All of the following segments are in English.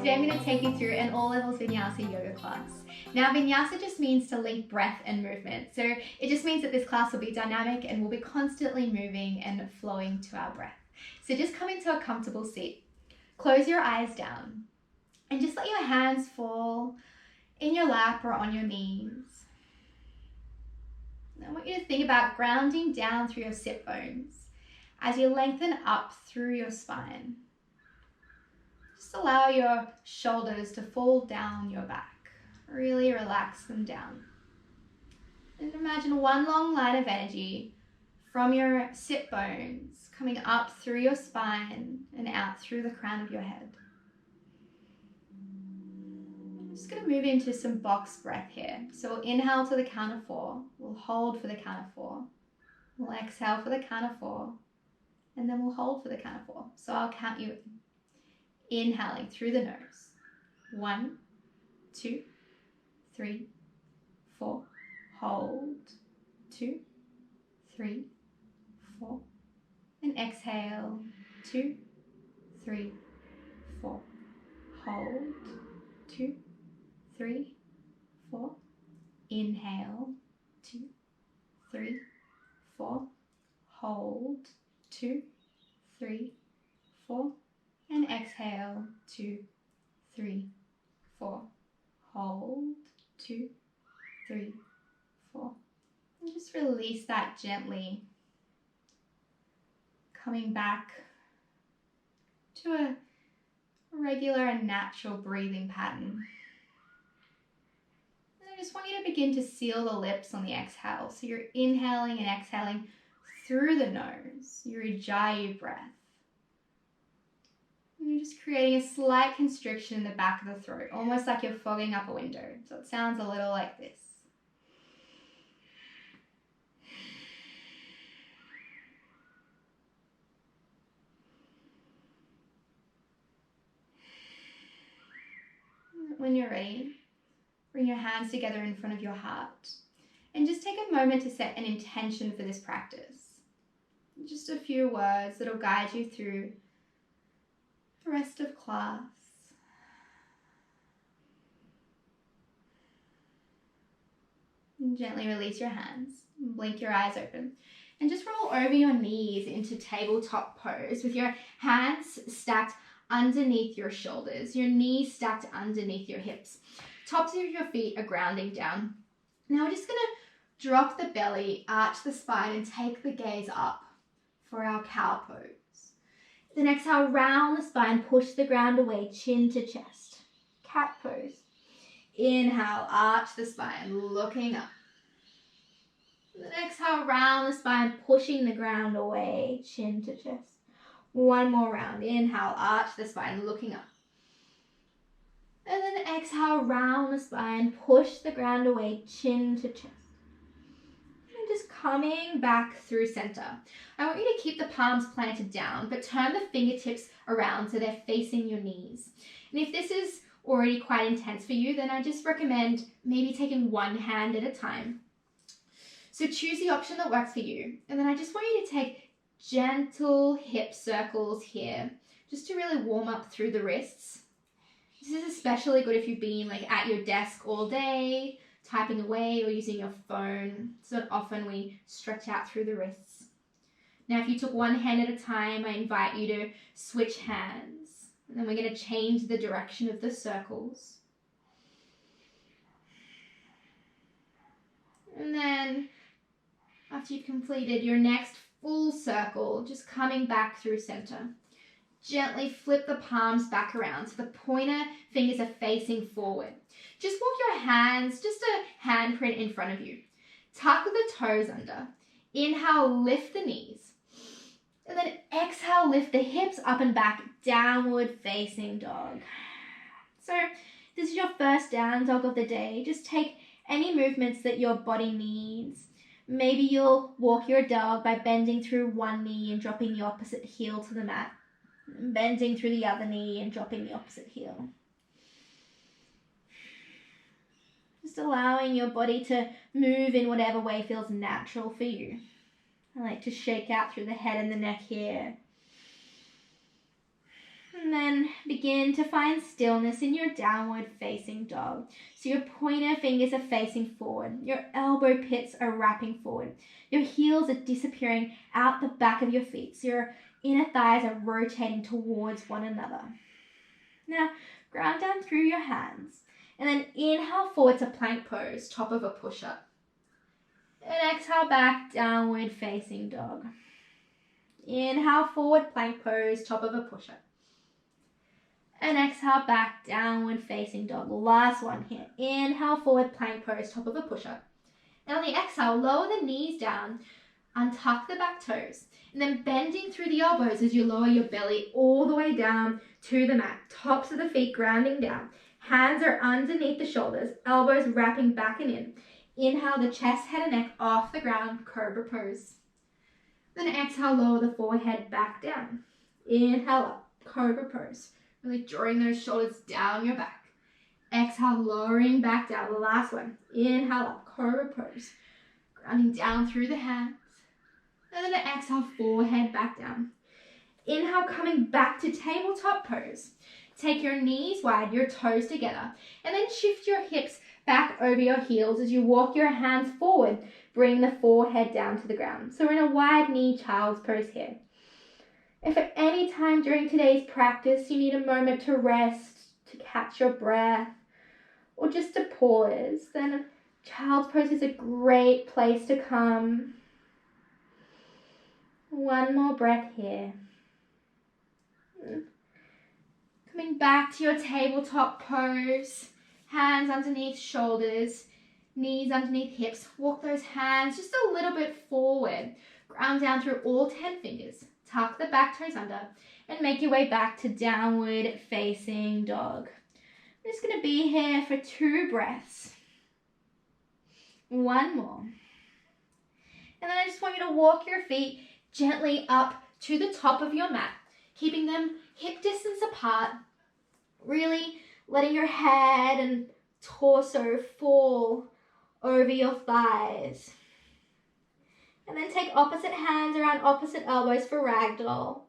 Today I'm going to take you through an all-levels Vinyasa yoga class. Now Vinyasa just means to link breath and movement. So it just means that this class will be dynamic and we'll be constantly moving and flowing to our breath. So just come into a comfortable seat. Close your eyes down and just let your hands fall in your lap or on your knees. I want you to think about grounding down through your sit bones as you lengthen up through your spine. Just allow your shoulders to fall down your back. Really relax them down. And imagine one long line of energy from your sit bones coming up through your spine and out through the crown of your head. I'm just going to move into some box breath here. So we'll inhale to the count of 4. We'll hold for the count of 4. We'll exhale for the count of 4. And then we'll hold for the count of 4. So I'll count you in. Inhaling through the nose. 1, 2, 3, 4. Hold. 2, 3, 4. And exhale. 2, 3, 4. Hold. 2, 3, 4. Inhale. 2, 3, 4. Hold. 2, 3, 4. And exhale, 2, 3, 4. Hold, 2, 3, 4. And just release that gently. Coming back to a regular and natural breathing pattern. And I just want you to begin to seal the lips on the exhale. So you're inhaling and exhaling through the nose, your Ujjayi breath. You're just creating a slight constriction in the back of the throat, almost like you're fogging up a window. So it sounds a little like this. When you're ready, bring your hands together in front of your heart and just take a moment to set an intention for this practice. Just a few words that'll guide you through the rest of class. And gently release your hands. Blink your eyes open. And just roll over your knees into tabletop pose with your hands stacked underneath your shoulders, your knees stacked underneath your hips. Tops of your feet are grounding down. Now we're just going to drop the belly, arch the spine, and take the gaze up for our cow pose. Then exhale, round the spine, push the ground away, chin to chest. Cat pose. Inhale, arch the spine, looking up. Then exhale, round the spine, pushing the ground away, chin to chest. One more round. Inhale, arch the spine, looking up. And then exhale, round the spine, push the ground away, chin to chest. Just coming back through center. I want you to keep the palms planted down, but turn the fingertips around so they're facing your knees. And if this is already quite intense for you, then I just recommend maybe taking one hand at a time. So choose the option that works for you. And then I just want you to take gentle hip circles here, just to really warm up through the wrists. This is especially good if you've been at your desk all day, typing away or using your phone. So often we stretch out through the wrists. Now if you took one hand at a time, I invite you to switch hands. And then we're going to change the direction of the circles. And then after you've completed your next full circle, just coming back through center. Gently flip the palms back around so the pointer fingers are facing forward. Just walk your hands, just a handprint in front of you. Tuck the toes under. Inhale, lift the knees. And then exhale, lift the hips up and back, downward facing dog. So this is your first down dog of the day. Just take any movements that your body needs. Maybe you'll walk your dog by bending through one knee and dropping the opposite heel to the mat. Bending through the other knee and dropping the opposite heel. Just allowing your body to move in whatever way feels natural for you. I like to shake out through the head and the neck here. And then begin to find stillness in your downward facing dog. So your pointer fingers are facing forward. Your elbow pits are wrapping forward. Your heels are disappearing out the back of your feet. So your inner thighs are rotating towards one another. Now, ground down through your hands. And then inhale forward to plank pose, top of a push-up. And exhale back, downward facing dog. Inhale forward, plank pose, top of a push-up. And exhale back, downward facing dog. Last one here. Inhale forward, plank pose, top of a push-up. And on the exhale, lower the knees down, untuck the back toes, and then bending through the elbows as you lower your belly all the way down to the mat. Tops of the feet grounding down. Hands are underneath the shoulders, elbows wrapping back and in. Inhale the chest, head and neck off the ground, cobra pose. Then exhale, lower the forehead back down. Inhale up, cobra pose. Really drawing those shoulders down your back. Exhale, lowering back down. The last one. Inhale up, cobra pose. Grounding down through the hands. And then exhale, forehead back down. Inhale, coming back to tabletop pose. Take your knees wide, your toes together. And then shift your hips back over your heels as you walk your hands forward. Bring the forehead down to the ground. So we're in a wide knee child's pose here. If at any time during today's practice you need a moment to rest, to catch your breath, or just to pause, then child's pose is a great place to come. One more breath here. Coming back to your tabletop pose, hands underneath shoulders, knees underneath hips. Walk those hands just a little bit forward. Ground down through all 10 fingers. Tuck the back toes under and make your way back to downward facing dog. I'm just going to be here for 2 breaths. One more. And then I just want you to walk your feet gently up to the top of your mat, keeping them hip distance apart, really letting your head and torso fall over your thighs. And then take opposite hands around opposite elbows for Ragdoll.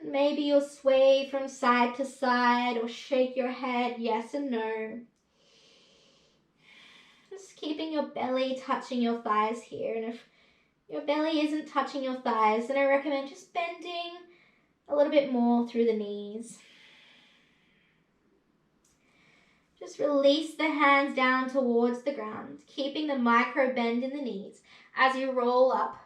And maybe you'll sway from side to side or shake your head yes and no. Just keeping your belly touching your thighs here. And if your belly isn't touching your thighs, then I recommend just bending a little bit more through the knees. Just release the hands down towards the ground, keeping the micro bend in the knees as you roll up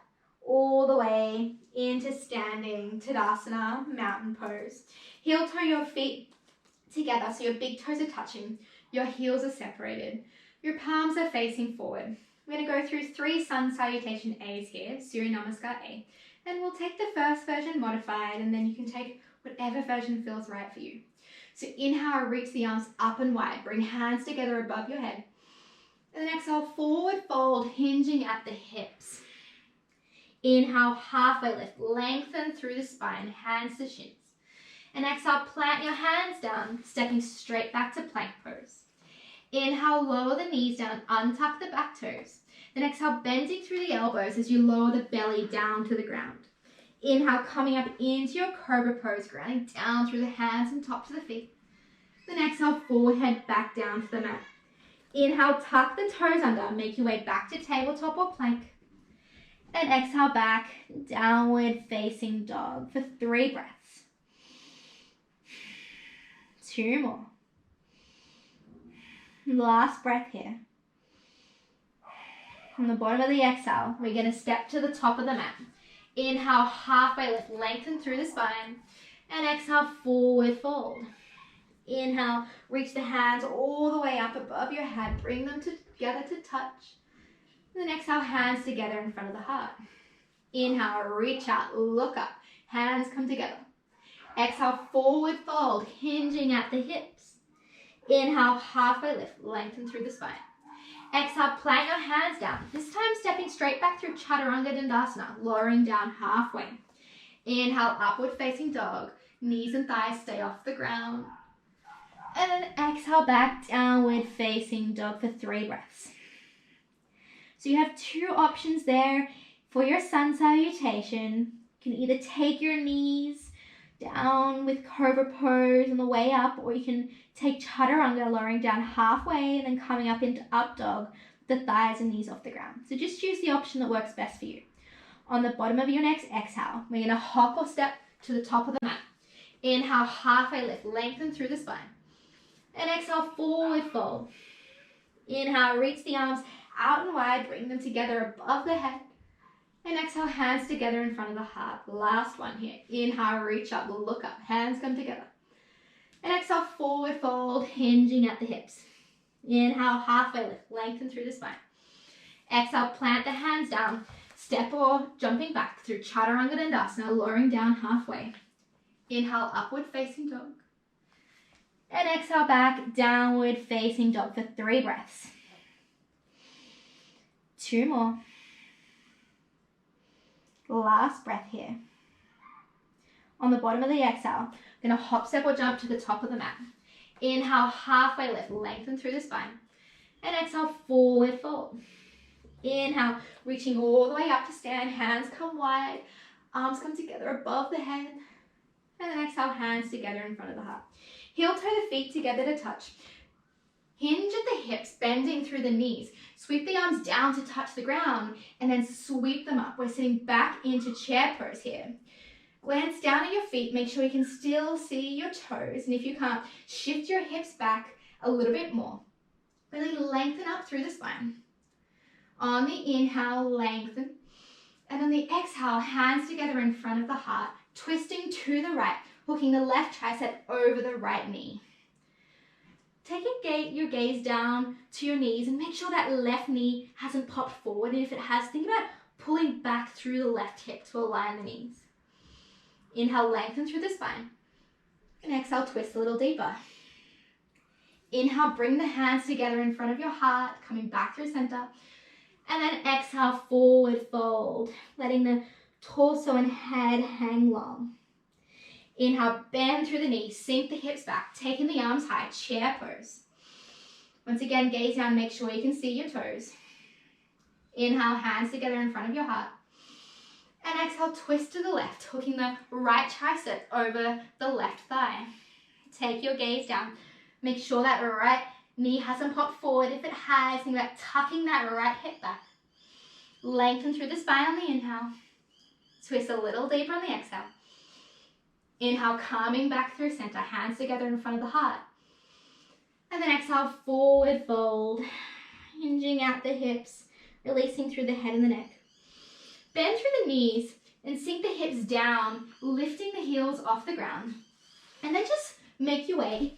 all the way into standing Tadasana, mountain pose. Heel toe your feet together so your big toes are touching, your heels are separated, your palms are facing forward. We're going to go through 3 sun salutation A's here, Surya Namaskar A, and we'll take the first version modified, and then you can take whatever version feels right for you. So inhale, reach the arms up and wide. Bring hands together above your head. And then exhale, forward fold, hinging at the hips. Inhale, halfway lift. Lengthen through the spine, hands to shins. And exhale, plant your hands down, stepping straight back to plank pose. Inhale, lower the knees down, untuck the back toes. Then exhale, bending through the elbows as you lower the belly down to the ground. Inhale, coming up into your cobra pose, grounding down through the hands and tops of the feet. Then exhale, forehead back down to the mat. Inhale, tuck the toes under, make your way back to tabletop or plank. And exhale back, downward facing dog for 3 breaths. 2 more. Last breath here. From the bottom of the exhale, we're going to step to the top of the mat. Inhale, halfway lift, lengthen through the spine. And exhale, forward fold. Inhale, reach the hands all the way up above your head. Bring them together to touch. And then exhale, hands together in front of the heart. Inhale, reach out, look up. Hands come together. Exhale, forward fold, hinging at the hips. Inhale, halfway lift, lengthen through the spine. Exhale, plant your hands down. This time stepping straight back through Chaturanga Dandasana, lowering down halfway. Inhale, upward facing dog. Knees and thighs stay off the ground. And then exhale back, downward facing dog for 3 breaths. So you have 2 options there for your sun salutation. You can either take your knees down with Cobra Pose on the way up, or you can take Chaturanga, lowering down halfway and then coming up into Up Dog, the thighs and knees off the ground. So just choose the option that works best for you. On the bottom of your next exhale, we're going to hop or step to the top of the mat. Inhale, halfway lift, lengthen through the spine. And exhale, forward fold. Inhale, reach the arms out and wide, bring them together above the head. And exhale, hands together in front of the heart. Last one here. Inhale, reach up, look up, hands come together. And exhale, forward fold, hinging at the hips. Inhale, halfway lift, lengthen through the spine. Exhale, plant the hands down, step or jumping back through Chaturanga Dandasana, lowering down halfway. Inhale, upward facing dog. And exhale back, downward facing dog for 3 breaths. 2 more. Last breath here. On the bottom of the exhale, I'm going to hop, step or jump to the top of the mat. Inhale, halfway lift, lengthen through the spine. And exhale, forward fold. Inhale, reaching all the way up to stand, hands come wide, arms come together above the head. And then exhale, hands together in front of the heart. Heel toe the feet together to touch. Hinge at the hips, bending through the knees. Sweep the arms down to touch the ground and then sweep them up. We're sitting back into chair pose here. Glance down at your feet, make sure you can still see your toes. And if you can't, shift your hips back a little bit more. Really lengthen up through the spine. On the inhale, lengthen. And on the exhale, hands together in front of the heart, twisting to the right, hooking the left tricep over the right knee. Take your gaze down to your knees and make sure that left knee hasn't popped forward. And if it has, think about pulling back through the left hip to align the knees. Inhale, lengthen through the spine. And exhale, twist a little deeper. Inhale, bring the hands together in front of your heart, coming back through center. And then exhale, forward fold, letting the torso and head hang long. Inhale, bend through the knees, sink the hips back, taking the arms high, chair pose. Once again, gaze down, make sure you can see your toes. Inhale, hands together in front of your heart. And exhale, twist to the left, hooking the right tricep over the left thigh. Take your gaze down. Make sure that right knee hasn't popped forward. If it has, think about tucking that right hip back. Lengthen through the spine on the inhale. Twist a little deeper on the exhale. Inhale, calming back through center, hands together in front of the heart. And then exhale, forward fold, hinging at the hips, releasing through the head and the neck. Bend through the knees and sink the hips down, lifting the heels off the ground. And then just make your way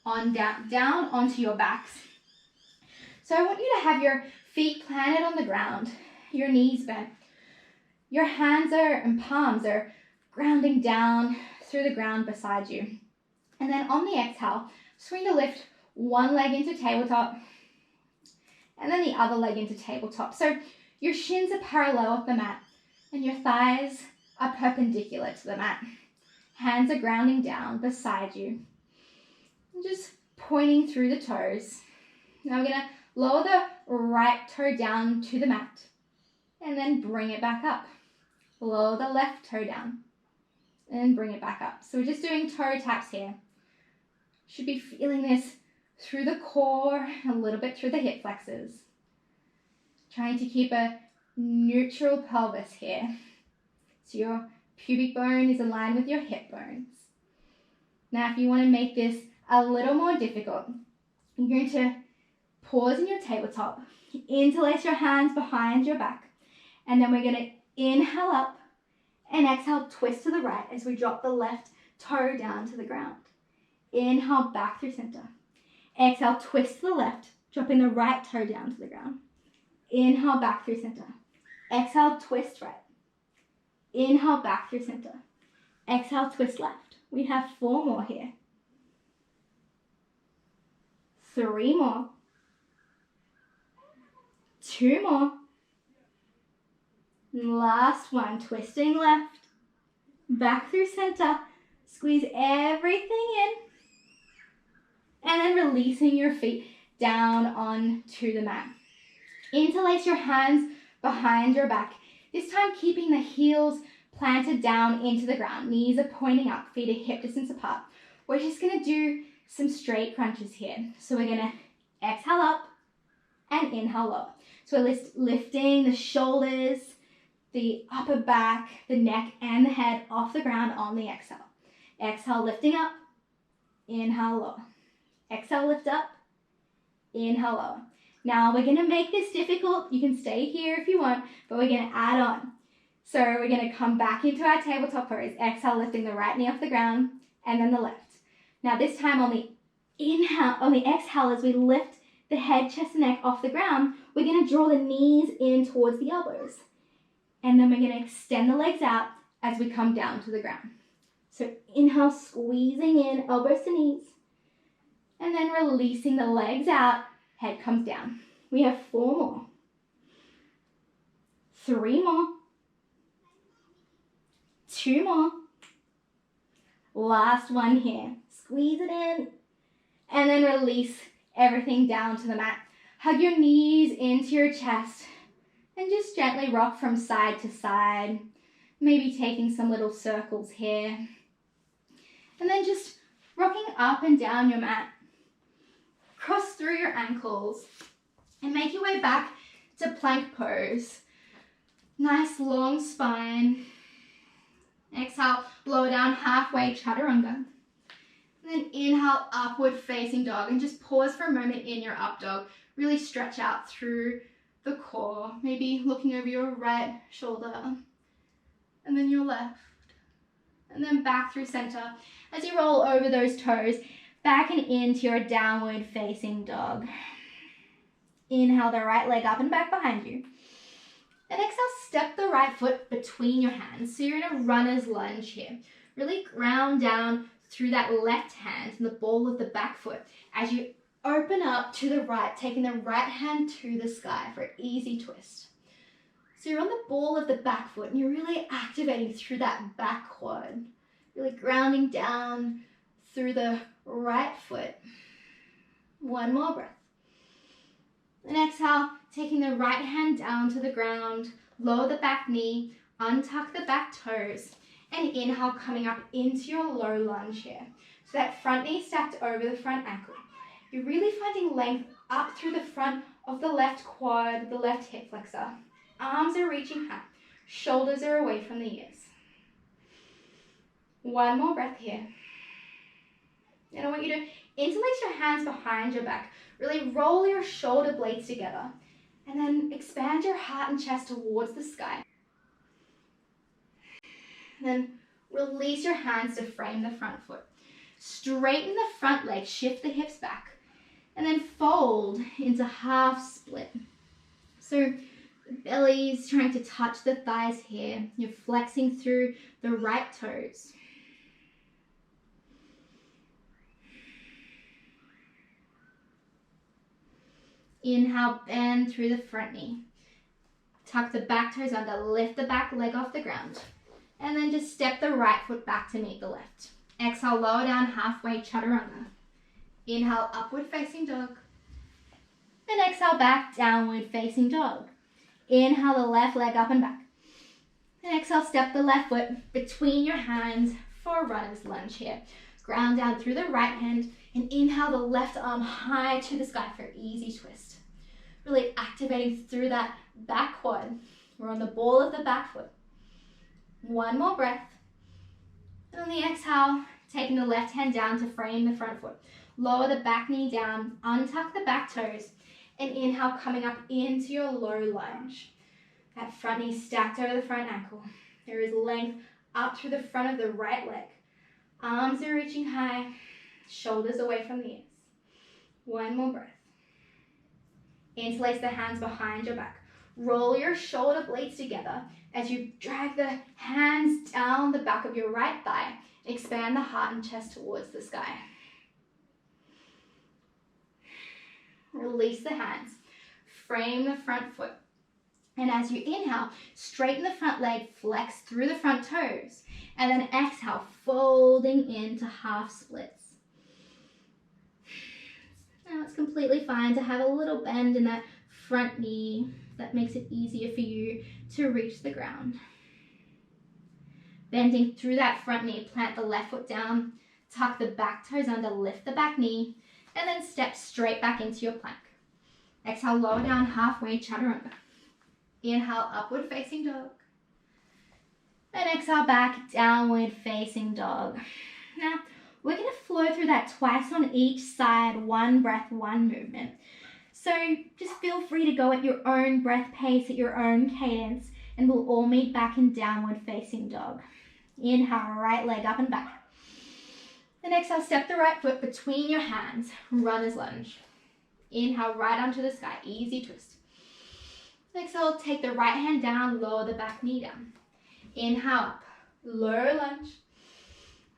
on down onto your backs. So I want you to have your feet planted on the ground, your knees bent. Your hands and palms are grounding down through the ground beside you. And then on the exhale, just going to lift one leg into tabletop and then the other leg into tabletop. So your shins are parallel with the mat and your thighs are perpendicular to the mat. Hands are grounding down beside you. And just pointing through the toes. Now we're going to lower the right toe down to the mat and then bring it back up. Lower the left toe down and bring it back up. So we're just doing toe taps here. Should be feeling this through the core, a little bit through the hip flexors. Trying to keep a neutral pelvis here. So your pubic bone is aligned with your hip bones. Now if you want to make this a little more difficult, you're going to pause in your tabletop, interlace your hands behind your back, and then we're going to inhale up and exhale, twist to the right as we drop the left toe down to the ground. Inhale back through center. Exhale, twist to the left, dropping the right toe down to the ground. Inhale back through center. Exhale, twist right. Inhale back through center. Exhale, twist left. We have 4 more here. 3 more. 2 more. Last one, twisting left, back through center, squeeze everything in, and then releasing your feet down onto the mat. Interlace your hands behind your back, this time keeping the heels planted down into the ground. Knees are pointing up, feet are hip distance apart. We're just going to do some straight crunches here. So we're going to exhale up and inhale lower. So we're lifting the shoulders, the upper back, the neck, and the head off the ground on the exhale. Exhale, lifting up, inhale, lower. Exhale, lift up, inhale, lower. Now we're going to make this difficult. You can stay here if you want, but we're going to add on. So we're going to come back into our tabletop pose. Exhale, lifting the right knee off the ground, and then the left. Now this time on the inhale, on the exhale, as we lift the head, chest, and neck off the ground, we're going to draw the knees in towards the elbows. And then we're going to extend the legs out as we come down to the ground. So inhale, squeezing in, elbows to knees. And then releasing the legs out, head comes down. We have 4 more. 3 more. 2 more. Last one here. Squeeze it in. And then release everything down to the mat. Hug your knees into your chest. And just gently rock from side to side. Maybe taking some little circles here. And then just rocking up and down your mat. Cross through your ankles. And make your way back to plank pose. Nice long spine. Exhale, lower down halfway, chaturanga. And then inhale, upward facing dog. And just pause for a moment in your up dog. Really stretch out through the core. Maybe looking over your right shoulder. And then your left. And then back through center. As you roll over those toes, back and into your downward facing dog. Inhale the right leg up and back behind you. And exhale, step the right foot between your hands. So you're in a runner's lunge here. Really ground down through that left hand and the ball of the back foot as you open up to the right, taking the right hand to the sky for an easy twist. So you're on the ball of the back foot and you're really activating through that back quad. Really grounding down through the right foot. 1 more breath. And exhale, taking the right hand down to the ground, lower the back knee, untuck the back toes, and inhale, coming up into your low lunge here. So that front knee stacked over the front ankle. You're really finding length up through the front of the left quad, the left hip flexor. Arms are reaching high, shoulders are away from the ears. 1 more breath here. And I want you to interlace your hands behind your back. Really roll your shoulder blades together. And then expand your heart and chest towards the sky. And then release your hands to frame the front foot. Straighten the front leg, shift the hips back. And then fold into half split. So the belly's trying to touch the thighs here. You're flexing through the right toes. Inhale, bend through the front knee. Tuck the back toes under, lift the back leg off the ground. And then just step the right foot back to meet the left. Exhale, lower down halfway, chaturanga. Inhale, upward facing dog. And exhale, back, downward facing dog. Inhale the left leg up and back. And exhale, step the left foot between your hands for a runner's lunge here. Ground down through the right hand and inhale the left arm high to the sky for an easy twist. Really activating through that back quad. We're on the ball of the back foot. 1 more breath. And on the exhale, taking the left hand down to frame the front foot. Lower the back knee down, untuck the back toes, and inhale, coming up into your low lunge. That front knee stacked over the front ankle. There is length up through the front of the right leg. Arms are reaching high, shoulders away from the ears. 1 more breath. Interlace the hands behind your back. Roll your shoulder blades together as you drag the hands down the back of your right thigh. Expand the heart and chest towards the sky. Release the hands. Frame the front foot. And as you inhale, straighten the front leg, flex through the front toes. And then exhale, folding into half splits. Now it's completely fine to have a little bend in that front knee. That makes it easier for you to reach the ground. Bending through that front knee, plant the left foot down, tuck the back toes under, lift the back knee, and then step straight back into your plank. Exhale, lower down halfway, chaturanga. Inhale, upward facing dog. And exhale, back, downward facing dog. Now, we're going to flow through that twice on each side, one breath, one movement. So just feel free to go at your own breath pace, at your own cadence, and we'll all meet back in downward facing dog. Inhale, right leg up and back. And exhale, step the right foot between your hands, runner's lunge. Inhale, right onto the sky, easy twist. Exhale, take the right hand down, lower the back knee down. Inhale up, low lunge.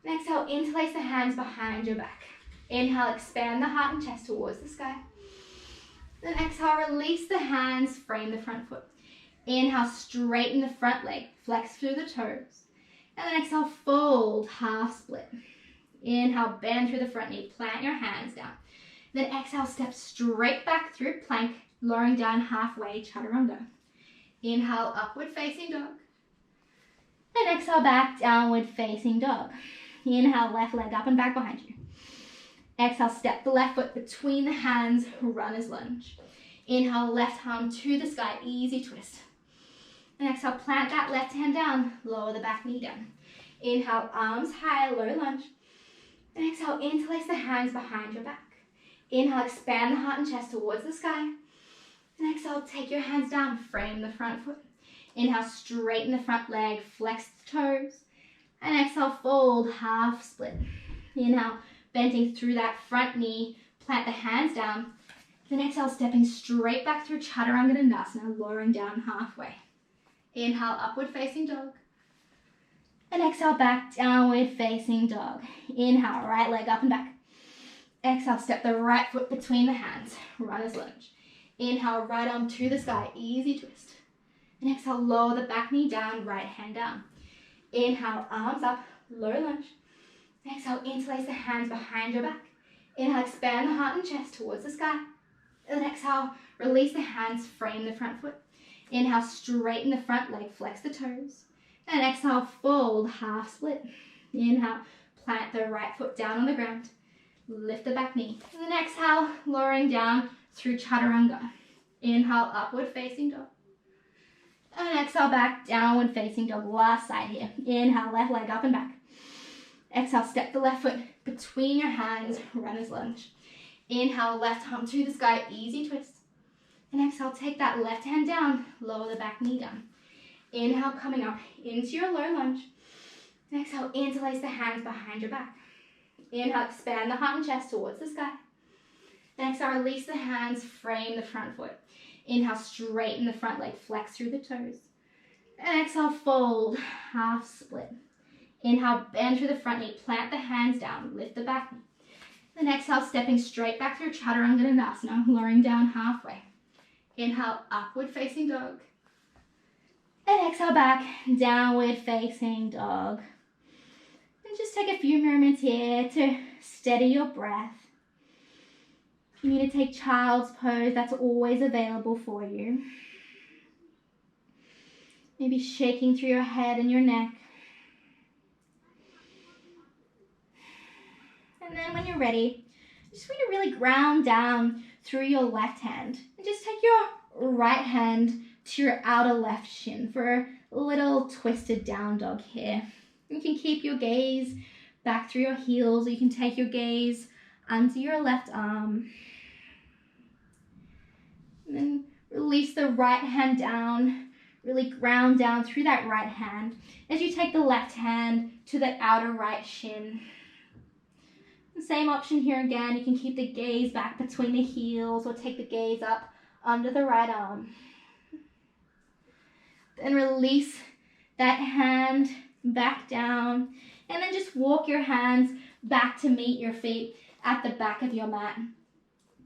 Exhale, interlace the hands behind your back. Inhale, expand the heart and chest towards the sky. Then exhale, release the hands, frame the front foot. Inhale, straighten the front leg, flex through the toes. And then exhale, fold, half split. Inhale, bend through the front knee, plant your hands down. Then exhale, step straight back through plank, lowering down halfway, chaturanga. Inhale, upward facing dog. And exhale, back, downward facing dog. Inhale, left leg up and back behind you. Exhale, step the left foot between the hands, runner's lunge. Inhale, left arm to the sky, easy twist. And exhale, plant that left hand down, lower the back knee down. Inhale, arms high, low lunge. And exhale, interlace the hands behind your back. Inhale, expand the heart and chest towards the sky. And exhale, take your hands down, frame the front foot. Inhale, straighten the front leg, flex the toes. And exhale, fold, half split. Inhale, bending through that front knee, plant the hands down. Then exhale, stepping straight back through chaturanga dandasana, lowering down halfway. Inhale, upward facing dog. And exhale, back, downward facing dog. Inhale, right leg up and back. Exhale, step the right foot between the hands, runner's lunge. Inhale, right arm to the sky, easy twist. And exhale, lower the back knee down, right hand down. Inhale, arms up, low lunge. Exhale, interlace the hands behind your back. Inhale, expand the heart and chest towards the sky. And then exhale, release the hands, frame the front foot. Inhale, straighten the front leg, flex the toes. And exhale, fold, half split. Inhale, plant the right foot down on the ground. Lift the back knee. And then exhale, lowering down through chaturanga. Inhale, upward facing dog. And exhale, back, downward facing dog. Last side here. Inhale, left leg up and back. Exhale, step the left foot between your hands, runner's lunge. Inhale, left arm to the sky, easy twist. And exhale, take that left hand down, lower the back knee down. Inhale, coming up into your low lunge. And exhale, interlace the hands behind your back. Inhale, expand the heart and chest towards the sky. And exhale, release the hands, frame the front foot. Inhale, straighten the front leg, flex through the toes. And exhale, fold, half split. Inhale, bend through the front knee, plant the hands down, lift the back knee. Then exhale, stepping straight back through chaturanga dandasana, lowering down halfway. Inhale, upward facing dog. And exhale, back, downward facing dog. And just take a few moments here to steady your breath. If you need to take child's pose, that's always available for you. Maybe shaking through your head and your neck. And then when you're ready, you just want to really ground down through your left hand. And just take your right hand to your outer left shin for a little twisted down dog here. You can keep your gaze back through your heels, or you can take your gaze under your left arm. And then release the right hand down, really ground down through that right hand as you take the left hand to the outer right shin. The same option here again, you can keep the gaze back between the heels or take the gaze up under the right arm. Then release that hand back down and then just walk your hands back to meet your feet at the back of your mat.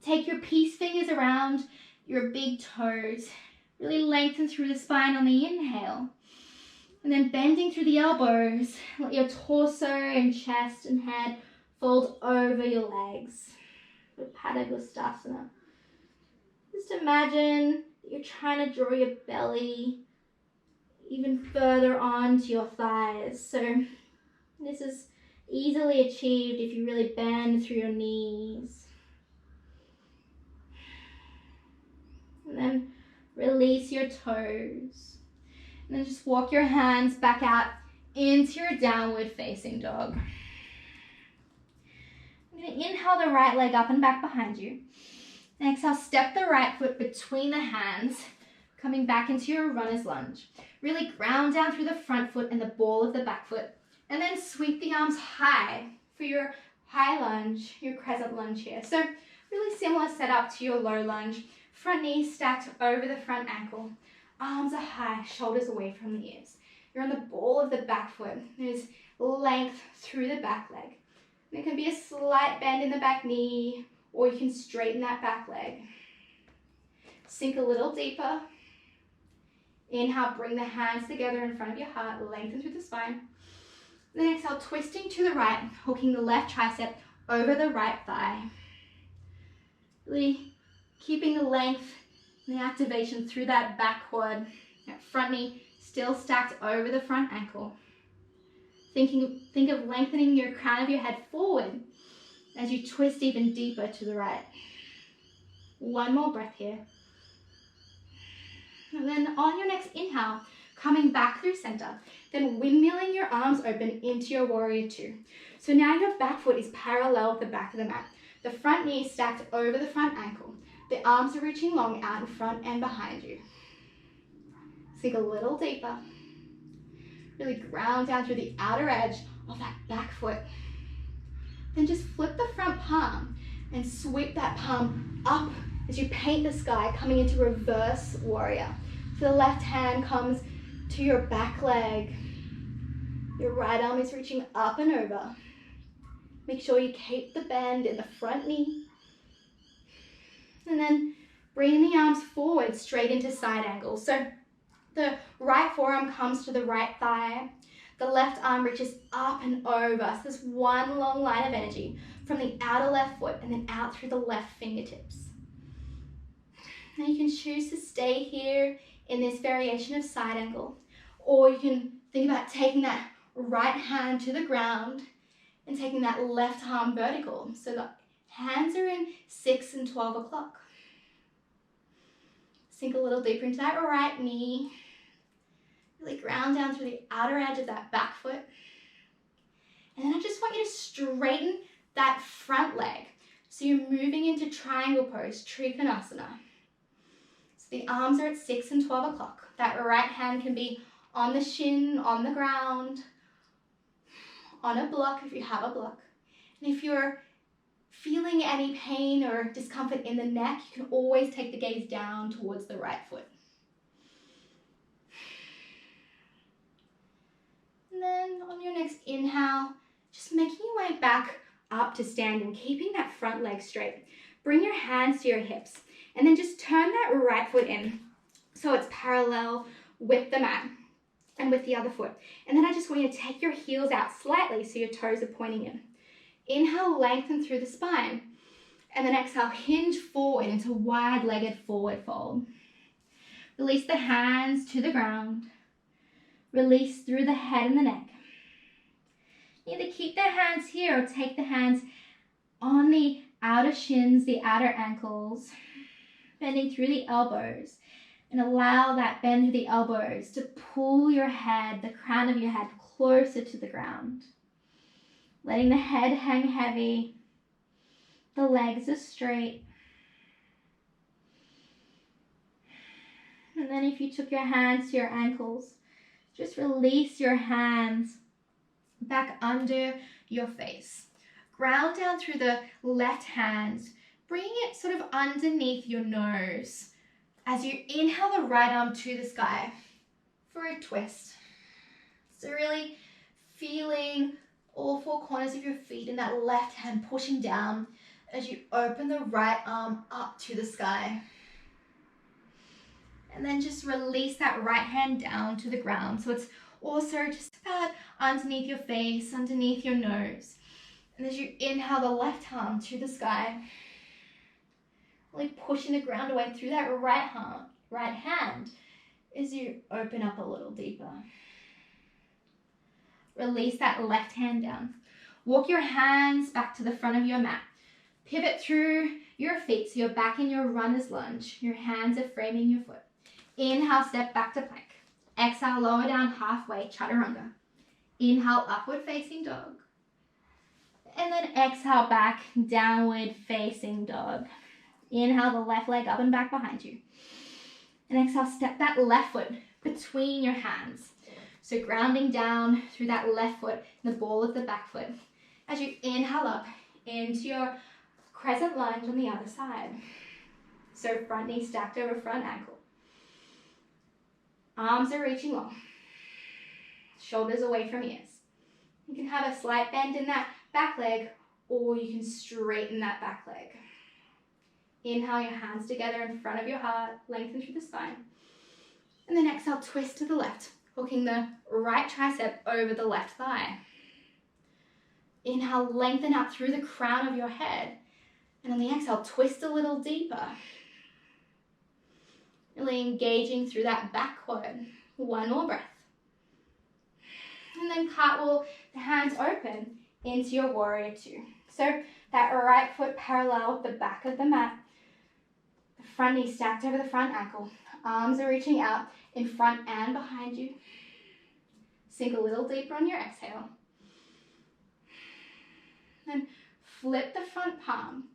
Take your peace fingers around your big toes. Really lengthen through the spine on the inhale. And then bending through the elbows, let your torso and chest and head fold over your legs. Padagustasana. Just imagine that you're trying to draw your belly, even further onto your thighs. So this is easily achieved if you really bend through your knees. And then release your toes. And then just walk your hands back out into your downward facing dog. I'm going to inhale the right leg up and back behind you. And exhale, step the right foot between the hands, coming back into your runner's lunge. Really ground down through the front foot and the ball of the back foot. And then sweep the arms high for your high lunge, your crescent lunge here. So really similar setup to your low lunge. Front knee stacked over the front ankle. Arms are high, shoulders away from the ears. You're on the ball of the back foot. There's length through the back leg. There can be a slight bend in the back knee, or you can straighten that back leg. Sink a little deeper. Inhale, bring the hands together in front of your heart, lengthen through the spine. Then exhale, twisting to the right, hooking the left tricep over the right thigh. Really keeping the length and the activation through that back quad. That front knee still stacked over the front ankle. Think of lengthening your crown of your head forward as you twist even deeper to the right. One more breath here. And then on your next inhale, coming back through center, then windmilling your arms open into your warrior two. So now your back foot is parallel with the back of the mat. The front knee is stacked over the front ankle. The arms are reaching long out in front and behind you. Sink a little deeper. Really ground down through the outer edge of that back foot. Then just flip the front palm and sweep that palm up as you paint the sky, coming into reverse warrior. So the left hand comes to your back leg. Your right arm is reaching up and over. Make sure you keep the bend in the front knee. And then bring the arms forward straight into side angles. So the right forearm comes to the right thigh. The left arm reaches up and over. So there's one long line of energy from the outer left foot and then out through the left fingertips. Now you can choose to stay here in this variation of side angle, or you can think about taking that right hand to the ground and taking that left arm vertical. So the hands are in 6 and 12 o'clock. Sink a little deeper into that right knee. Really ground down through the outer edge of that back foot. And then I just want you to straighten that front leg. So you're moving into triangle pose, Trikonasana. So the arms are at 6 and 12 o'clock. That right hand can be on the shin, on the ground, on a block if you have a block. And if you're feeling any pain or discomfort in the neck, you can always take the gaze down towards the right foot. And then on your next inhale, just making your way back up to standing, keeping that front leg straight. Bring your hands to your hips and then just turn that right foot in so it's parallel with the mat and with the other foot. And then I just want you to take your heels out slightly so your toes are pointing in. Inhale, lengthen through the spine. And then exhale, hinge forward into wide-legged forward fold. Release the hands to the ground. Release through the head and the neck. Either keep the hands here or take the hands on the outer shins, the outer ankles, bending through the elbows. And allow that bend through the elbows to pull your head, the crown of your head, closer to the ground. Letting the head hang heavy. The legs are straight. And then if you took your hands to your ankles, just release your hands back under your face. Ground down through the left hand, bringing it sort of underneath your nose as you inhale the right arm to the sky for a twist. So really feeling all four corners of your feet and that left hand pushing down as you open the right arm up to the sky. And then just release that right hand down to the ground. So it's also just about underneath your face, underneath your nose. And as you inhale the left arm to the sky, really pushing the ground away through that right hand. as you open up a little deeper. Release that left hand down. Walk your hands back to the front of your mat. Pivot through your feet so you're back in your runner's lunge. Your hands are framing your foot. Inhale, step back to plank. Exhale, lower down halfway, chaturanga. Inhale, upward facing dog. And then exhale back, downward facing dog. Inhale the left leg up and back behind you. And exhale, step that left foot between your hands. So grounding down through that left foot, the ball of the back foot. As you inhale up into your crescent lunge on the other side. So front knee stacked over front ankle. Arms are reaching long. Shoulders away from ears. You can have a slight bend in that back leg, or you can straighten that back leg. Inhale your hands together in front of your heart, lengthen through the spine. And then exhale, twist to the left, hooking the right tricep over the left thigh. Inhale, lengthen out through the crown of your head. And on the exhale, twist a little deeper. Really engaging through that back quad. One more breath. And then cartwheel the hands open into your warrior two. So that right foot parallel with the back of the mat. The front knee stacked over the front ankle. Arms are reaching out in front and behind you. Sink a little deeper on your exhale. Then flip the front palm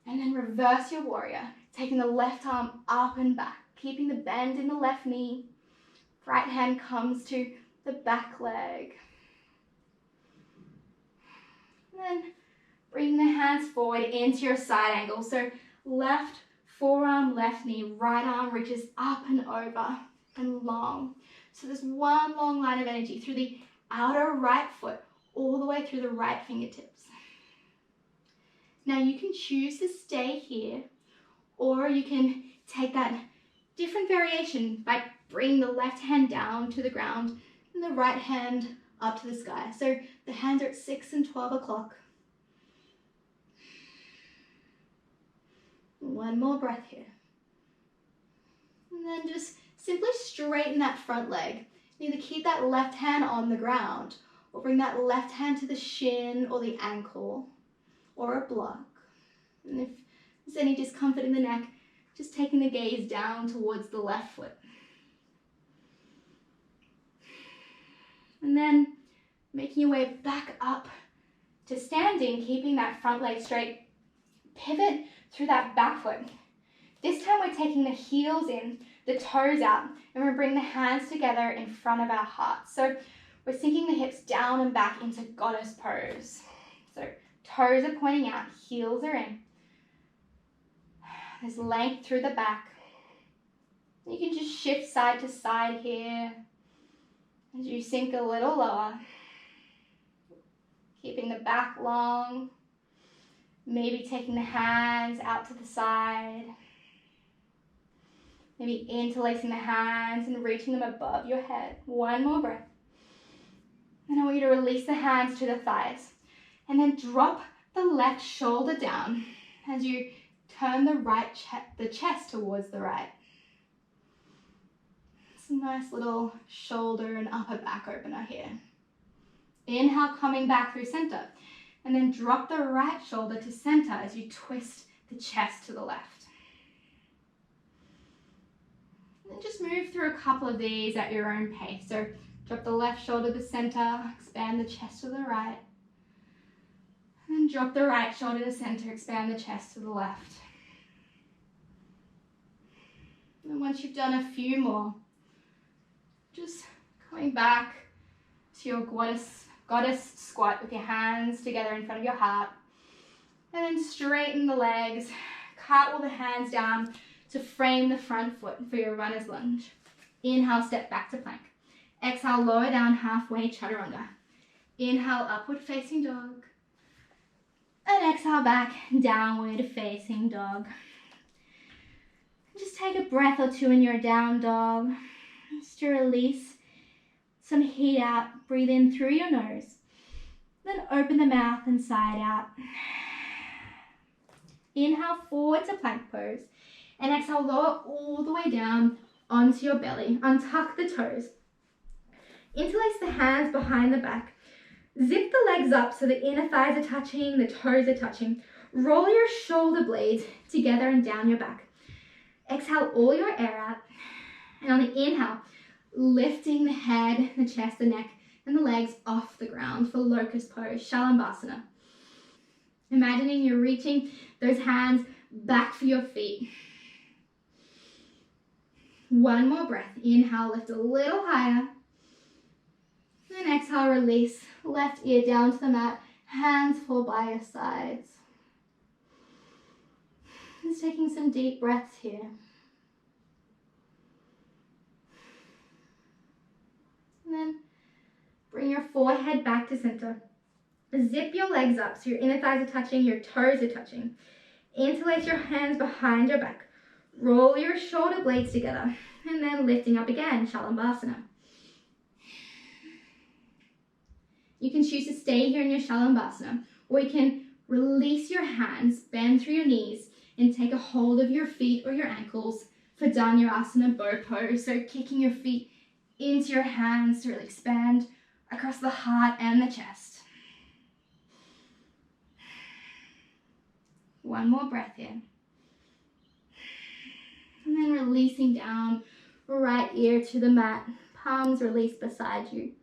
and then reverse your warrior, taking the left arm up and back, keeping the bend in the left knee. Right hand comes to the back leg. And then bring the hands forward into your side angle. So left forearm, left knee, right arm reaches up and over and long. So there's one long line of energy through the outer right foot all the way through the right fingertips. Now you can choose to stay here, or you can take that different variation by bringing the left hand down to the ground and the right hand up to the sky. So the hands are at 6 and 12 o'clock. One more breath here. And then just simply straighten that front leg. Either keep that left hand on the ground or bring that left hand to the shin or the ankle or a block. And if there's any discomfort in the neck, just taking the gaze down towards the left foot. And then making your way back up to standing, keeping that front leg straight. Pivot through that back foot. This time we're taking the heels in, the toes out, and we're bringing the hands together in front of our heart. So we're sinking the hips down and back into goddess pose. So toes are pointing out, heels are in. There's length through the back. You can just shift side to side here as you sink a little lower. Keeping the back long. Maybe taking the hands out to the side. Maybe interlacing the hands and reaching them above your head. One more breath. And I want you to release the hands to the thighs. And then drop the left shoulder down as you turn the chest towards the right. It's a nice little shoulder and upper back opener here. Inhale, coming back through center. And then drop the right shoulder to center as you twist the chest to the left. And then just move through a couple of these at your own pace. So drop the left shoulder to center, expand the chest to the right. And drop the right shoulder to center, expand the chest to the left. And once you've done a few more, just coming back to your goddess squat with your hands together in front of your heart. And then straighten the legs, cartwheel the hands down to frame the front foot for your runner's lunge. Inhale, step back to plank. Exhale, lower down halfway, chaturanga. Inhale, upward facing dog. And exhale back, downward facing dog. Just take a breath or two in your down dog. Just to release some heat out. Breathe in through your nose. Then open the mouth and side out. Inhale forward to plank pose. And exhale, lower all the way down onto your belly. Untuck the toes. Interlace the hands behind the back. Zip the legs up so the inner thighs are touching, the toes are touching. Roll your shoulder blades together and down your back. Exhale all your air out. And on the inhale, lifting the head, the chest, the neck, and the legs off the ground for locust pose, Shavasana. Imagining you're reaching those hands back for your feet. One more breath. Inhale, lift a little higher. And exhale, release. Left ear down to the mat. Hands fall by your sides. Just taking some deep breaths here. And then bring your forehead back to center. Zip your legs up so your inner thighs are touching, your toes are touching. Interlace your hands behind your back. Roll your shoulder blades together. And then lifting up again, Shavasana. You can choose to stay here in your Shavasana, or you can release your hands, bend through your knees, and take a hold of your feet or your ankles for Dhanurasana bow pose. So kicking your feet into your hands to really expand across the heart and the chest. One more breath here. And then releasing down, right ear to the mat, palms released beside you.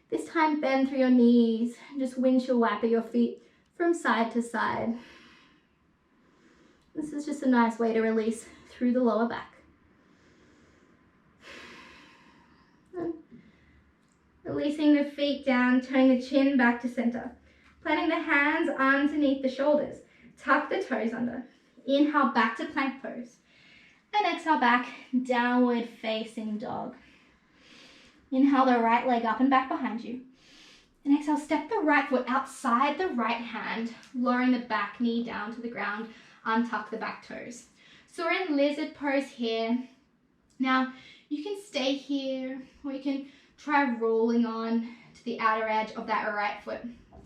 This time bend through your knees, just windshield wiper your feet from side to side. This is just a nice way to release through the lower back. And releasing the feet down, turning the chin back to center. Planting the hands underneath the shoulders. Tuck the toes under. Inhale back to plank pose. And exhale back, downward facing dog. Inhale the right leg up and back behind you. And exhale, step the right foot outside the right hand, lowering the back knee down to the ground. Untuck the back toes. So we're in lizard pose here. Now, you can stay here, or you can try rolling on to the outer edge of that right foot.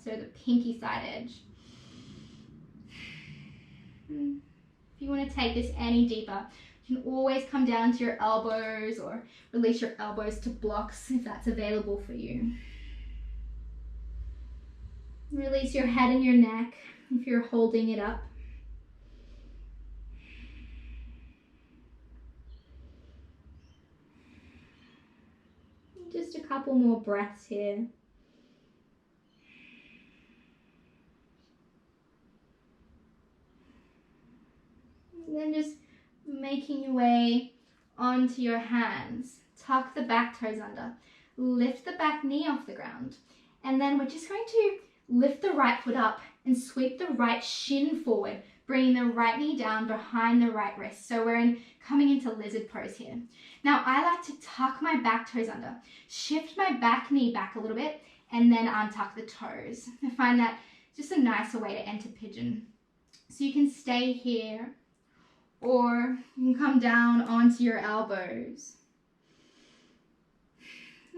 So the pinky side edge. If you want to take this any deeper, you can always come down to your elbows or release your elbows to blocks if that's available for you. Release your head and your neck if you're holding it up. Just a couple more breaths here. And then just making your way onto your hands. Tuck the back toes under. Lift the back knee off the ground. And then we're just going to lift the right foot up and sweep the right shin forward, bringing the right knee down behind the right wrist. So we're coming into lizard pose here. Now I like to tuck my back toes under, shift my back knee back a little bit, and then untuck the toes. I find that just a nicer way to enter pigeon. So you can stay here, or you can come down onto your elbows.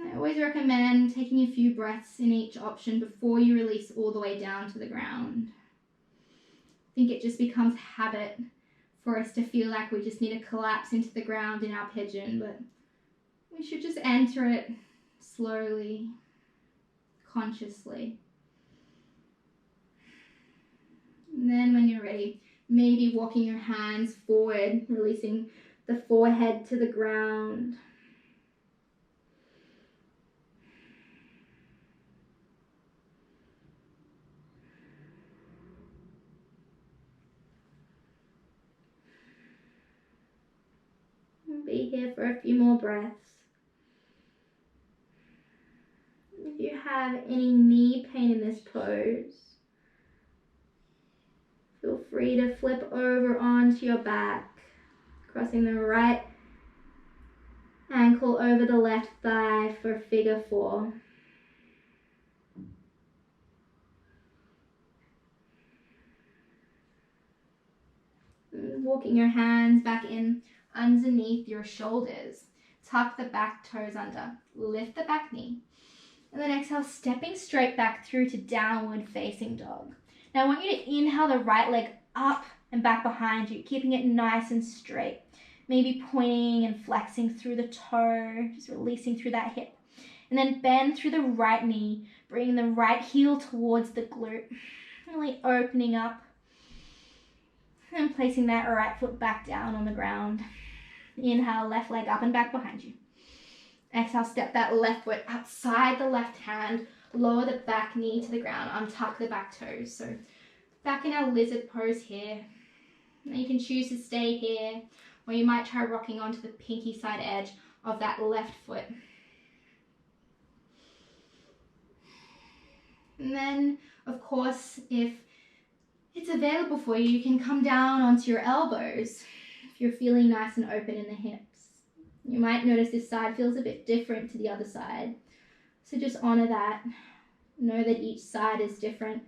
I always recommend taking a few breaths in each option before you release all the way down to the ground. I think it just becomes habit for us to feel like we just need to collapse into the ground in our pigeon, but we should just enter it slowly, consciously. And then when you're ready, maybe walking your hands forward, releasing the forehead to the ground. Be here for a few more breaths. If you have any knee pain in this pose, feel free to flip over onto your back, crossing the right ankle over the left thigh for figure 4. Walking your hands back in underneath your shoulders. Tuck the back toes under. Lift the back knee. And then exhale, stepping straight back through to downward facing dog. Now I want you to inhale the right leg up and back behind you, keeping it nice and straight. maybe pointing and flexing through the toe, just releasing through that hip. And then bend through the right knee, bringing the right heel towards the glute, really opening up. And placing that right foot back down on the ground. Inhale, left leg up and back behind you. Exhale, step that left foot outside the left hand, lower the back knee to the ground, untuck the back toes. So back in our lizard pose here. And you can choose to stay here, or you might try rocking onto the pinky side edge of that left foot. And then, of course, if it's available for you, you can come down onto your elbows if you're feeling nice and open in the hips. You might notice this side feels a bit different to the other side. So just honor that. Know that each side is different.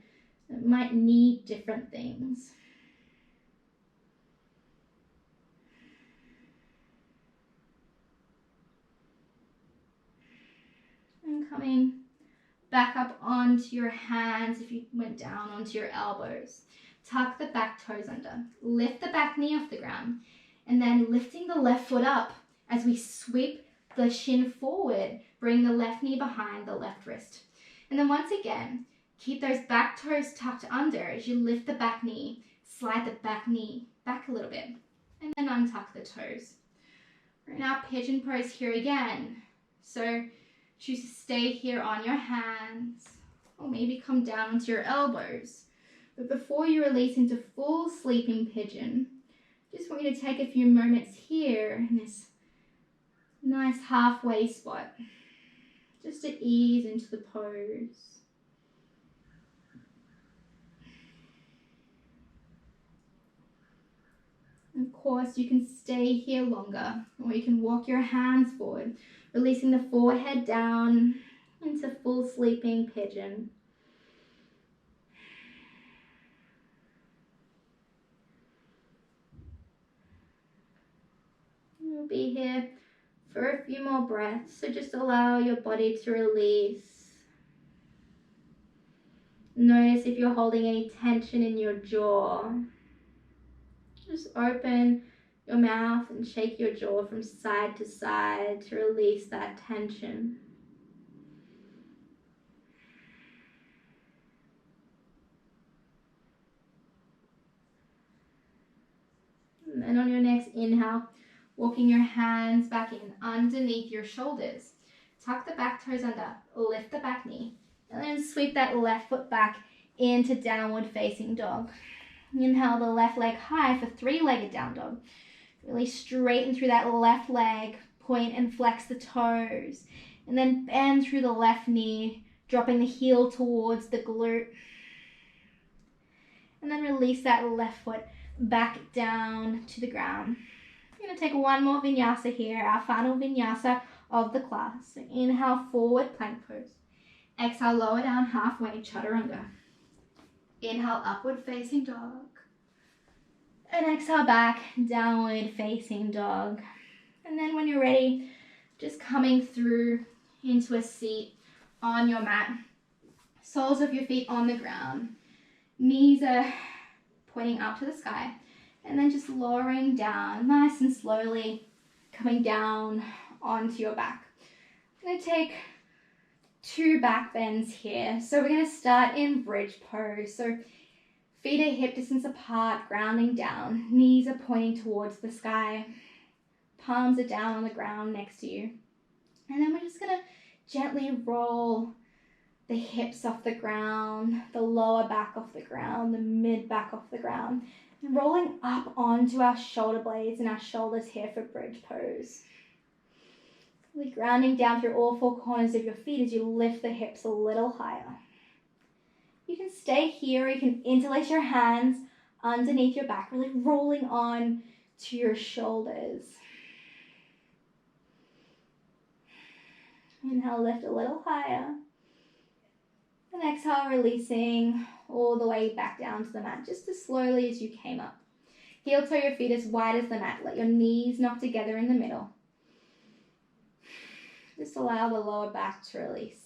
It might need different things. And coming back up onto your hands if you went down onto your elbows. Tuck the back toes under. Lift the back knee off the ground. And then lifting the left foot up as we sweep the shin forward. Bring the left knee behind the left wrist. And then once again, keep those back toes tucked under as you lift the back knee. Slide the back knee back a little bit. And then untuck the toes. We're in our pigeon pose here again. So choose to stay here on your hands. Or maybe come down onto your elbows. But before you release into full sleeping pigeon, just want you to take a few moments here in this nice halfway spot, just to ease into the pose. Of course, you can stay here longer, or you can walk your hands forward, releasing the forehead down into full sleeping pigeon. You'll be here for a few more breaths, so just allow your body to release. Notice if you're holding any tension in your jaw. Just open your mouth and shake your jaw from side to side to release that tension. And then on your next inhale, walking your hands back in underneath your shoulders. Tuck the back toes under, lift the back knee, and then sweep that left foot back into downward facing dog. Inhale the left leg high for three-legged down dog. Really straighten through that left leg, point and flex the toes, and then bend through the left knee, dropping the heel towards the glute. And then release that left foot back down to the ground. We're going to take one more vinyasa here, our final vinyasa of the class. So inhale, forward plank pose. Exhale, lower down halfway, chaturanga. Inhale, upward facing dog. And exhale back, downward facing dog. And then when you're ready, just coming through into a seat on your mat. Soles of your feet on the ground. Knees are pointing up to the sky. And then just lowering down, nice and slowly coming down onto your back. I'm going to take two back bends here. So we're going to start in bridge pose. So feet are hip distance apart, grounding down. Knees are pointing towards the sky. Palms are down on the ground next to you. And then we're just going to gently roll the hips off the ground, the lower back off the ground, the mid back off the ground. And rolling up onto our shoulder blades and our shoulders here for bridge pose. Really grounding down through all four corners of your feet as you lift the hips a little higher. You can stay here, you can interlace your hands underneath your back, really rolling on to your shoulders. Inhale, lift a little higher. And exhale, releasing all the way back down to the mat, just as slowly as you came up. Heel toe your feet as wide as the mat. Let your knees knock together in the middle. Just allow the lower back to release.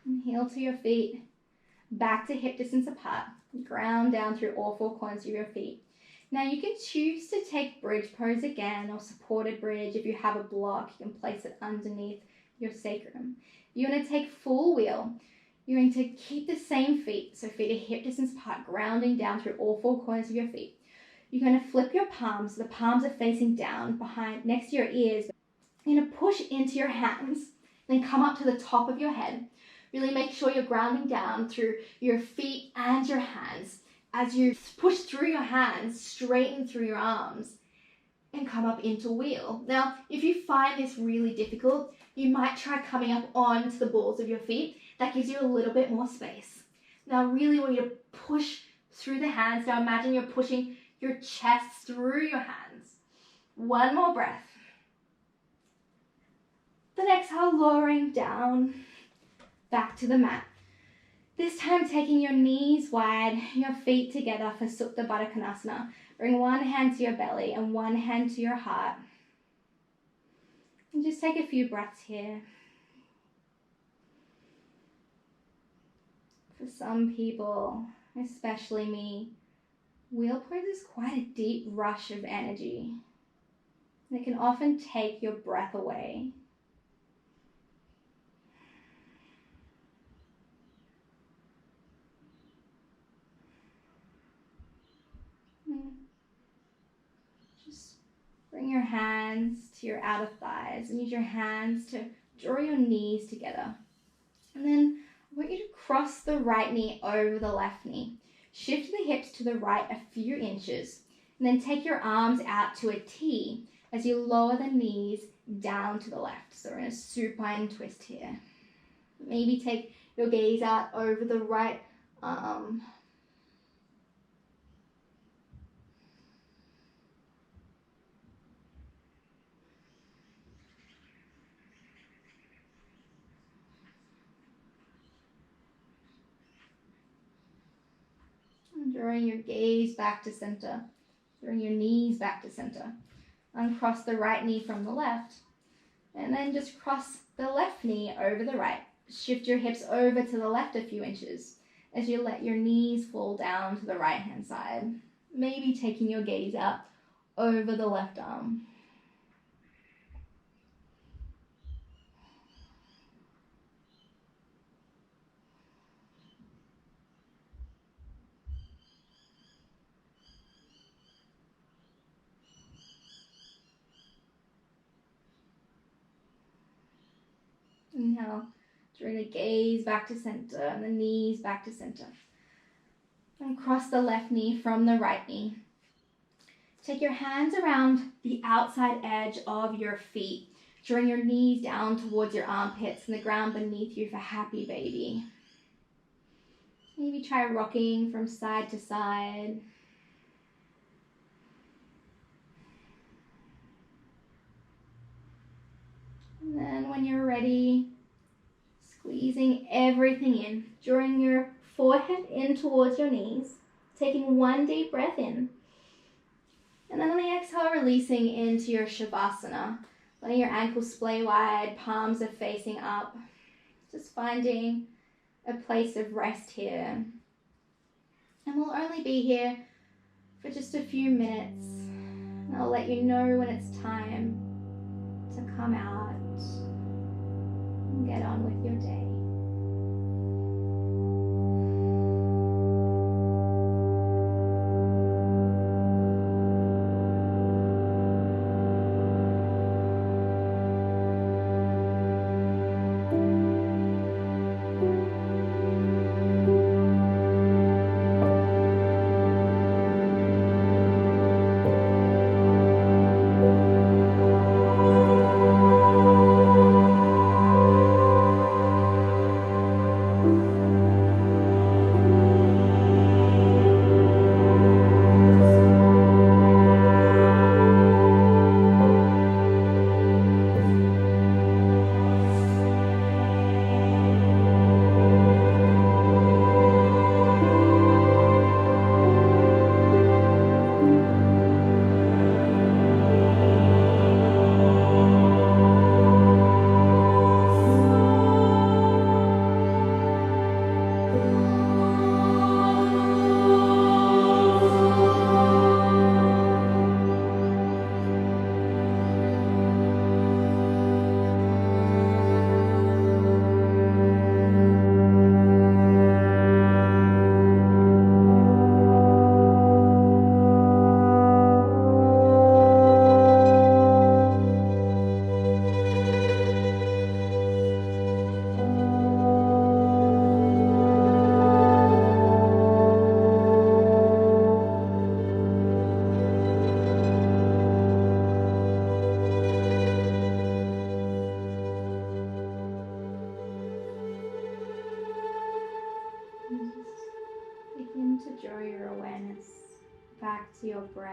And heel to your feet, back to hip distance apart. Ground down through all four corners of your feet. Now you can choose to take bridge pose again, or supported bridge. If you have a block, you can place it underneath your sacrum. You want to take full wheel. You're going to keep the same feet, so feet are hip distance apart, grounding down through all four corners of your feet. You're going to flip your palms, so the palms are facing down behind, next to your ears. You're going to push into your hands, then come up to the top of your head. Really make sure you're grounding down through your feet and your hands. As you push through your hands, straighten through your arms, and come up into wheel. Now, if you find this really difficult, you might try coming up onto the balls of your feet. That gives you a little bit more space. Now, really want you to push through the hands. Now, imagine you're pushing your chest through your hands. One more breath. Then exhale, lowering down, back to the mat. This time, taking your knees wide, your feet together for Supta Baddha Konasana. Bring one hand to your belly and one hand to your heart. And just take a few breaths here. For some people, especially me, wheel pose is quite a deep rush of energy. It can often take your breath away. Just bring your hands to your outer thighs and use your hands to draw your knees together. And then I want you to cross the right knee over the left knee. Shift the hips to the right a few inches, and then take your arms out to a T as you lower the knees down to the left. So we're in a supine twist here. Maybe take your gaze out over the right arm. Drawing your gaze back to center. Drawing your knees back to center. Uncross the right knee from the left. And then just cross the left knee over the right. Shift your hips over to the left a few inches as you let your knees fall down to the right hand side. Maybe taking your gaze out over the left arm. Inhale, drawing the gaze back to center and the knees back to center. And cross the left knee from the right knee. Take your hands around the outside edge of your feet, drawing your knees down towards your armpits and the ground beneath you for happy baby. Maybe try rocking from side to side. And then when you're ready, squeezing everything in, drawing your forehead in towards your knees, taking one deep breath in. And then on the exhale, releasing into your Shavasana. Letting your ankles splay wide, palms are facing up. Just finding a place of rest here. And we'll only be here for just a few minutes. And I'll let you know when it's time to come out and get on with your day.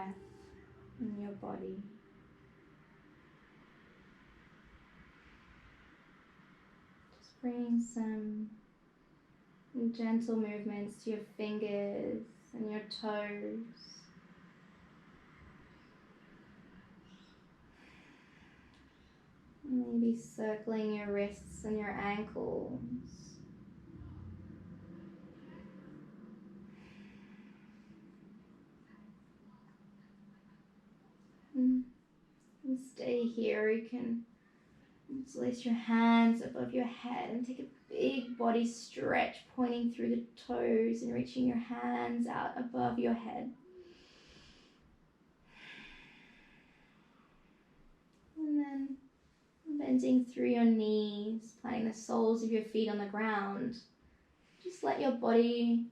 breath in your body. Just bring some gentle movements to your fingers and your toes. Maybe circling your wrists and your ankles. And stay here. You can place your hands above your head and take a big body stretch, pointing through the toes and reaching your hands out above your head. And then bending through your knees, planting the soles of your feet on the ground. Just let your body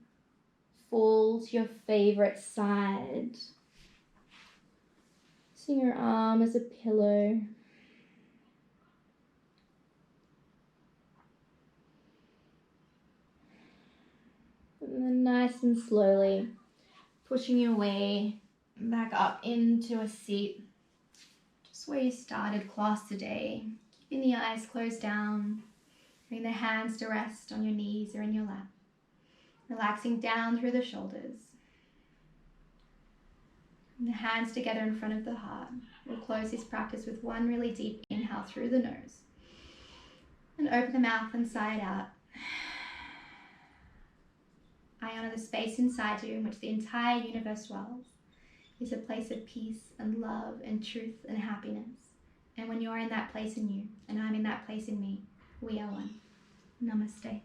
fall to your favorite side. Using your arm as a pillow. And then nice and slowly pushing your way back up into a seat. Just where you started class today. Keeping the eyes closed down. Bring the hands to rest on your knees or in your lap. Relaxing down through the shoulders. And the hands together in front of the heart. We'll close this practice with one really deep inhale through the nose. And open the mouth and sigh it out. I honor the space inside you in which the entire universe dwells. It's a place of peace and love and truth and happiness. And when you're in that place in you, and I'm in that place in me, we are one. Namaste.